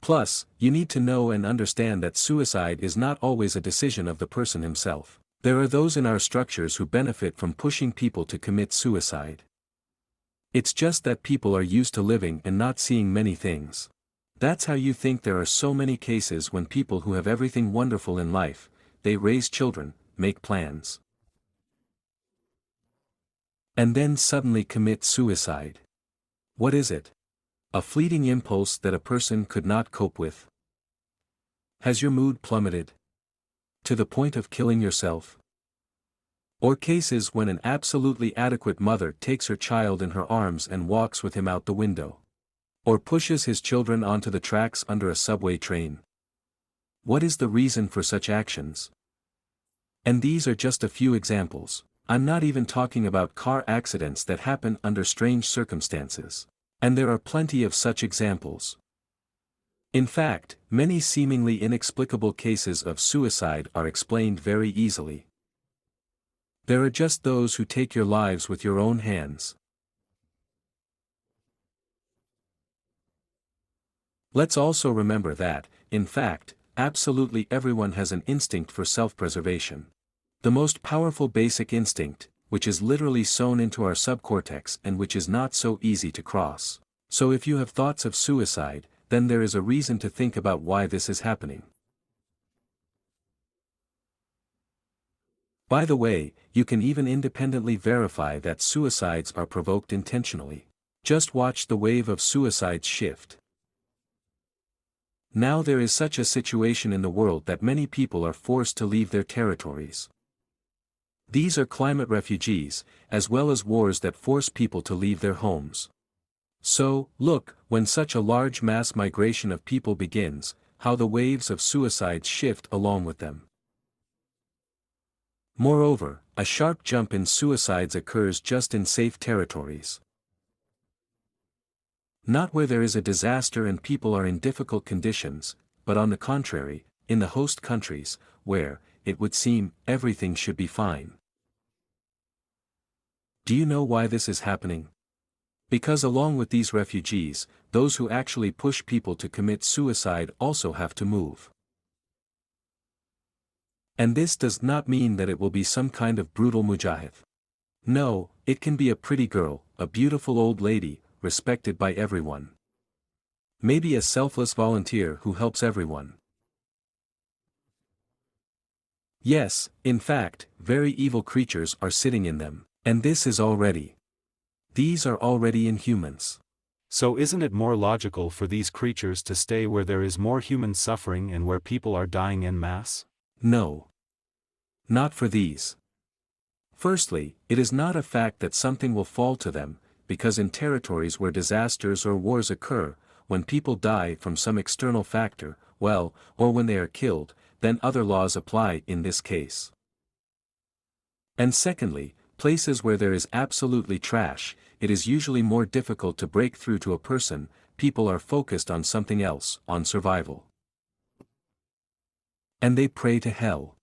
Plus, you need to know and understand that suicide is not always a decision of the person himself. There are those in our structures who benefit from pushing people to commit suicide. It's just that people are used to living and not seeing many things. That's how you think there are so many cases when people who have everything wonderful in life, they raise children, make plans, and then suddenly commit suicide. What is it? A fleeting impulse that a person could not cope with? Has your mood plummeted to the point of killing yourself? Or cases when an absolutely adequate mother takes her child in her arms and walks with him out the window? Or pushes his children onto the tracks under a subway train? What is the reason for such actions? And these are just a few examples. I'm not even talking about car accidents that happen under strange circumstances. And there are plenty of such examples. In fact, many seemingly inexplicable cases of suicide are explained very easily. There are just those who take your lives with your own hands. Let's also remember that, in fact, absolutely everyone has an instinct for self-preservation. The most powerful basic instinct, which is literally sewn into our subcortex and which is not so easy to cross. So if you have thoughts of suicide, then there is a reason to think about why this is happening. By the way, you can even independently verify that suicides are provoked intentionally. Just watch the wave of suicides shift. Now there is such a situation in the world that many people are forced to leave their territories. These are climate refugees, as well as wars that force people to leave their homes. So, look, when such a large mass migration of people begins, how the waves of suicides shift along with them. Moreover, a sharp jump in suicides occurs just in safe territories. Not where there is a disaster and people are in difficult conditions, but on the contrary, in the host countries, where, it would seem, everything should be fine. Do you know why this is happening? Because along with these refugees, those who actually push people to commit suicide also have to move. And this does not mean that it will be some kind of brutal mujahid. No, it can be a pretty girl, a beautiful old lady, respected by everyone. Maybe a selfless volunteer who helps everyone. Yes, in fact, very evil creatures are sitting in them, and this is already. These are already in humans. So isn't it more logical for these creatures to stay where there is more human suffering and where people are dying en masse? No. Not for these. Firstly, it is not a fact that something will fall to them, because in territories where disasters or wars occur, when people die from some external factor, well, or when they are killed, then other laws apply in this case. And secondly, places where there is absolutely trash, it is usually more difficult to break through to a person. People are focused on something else, on survival. And they pray to hell.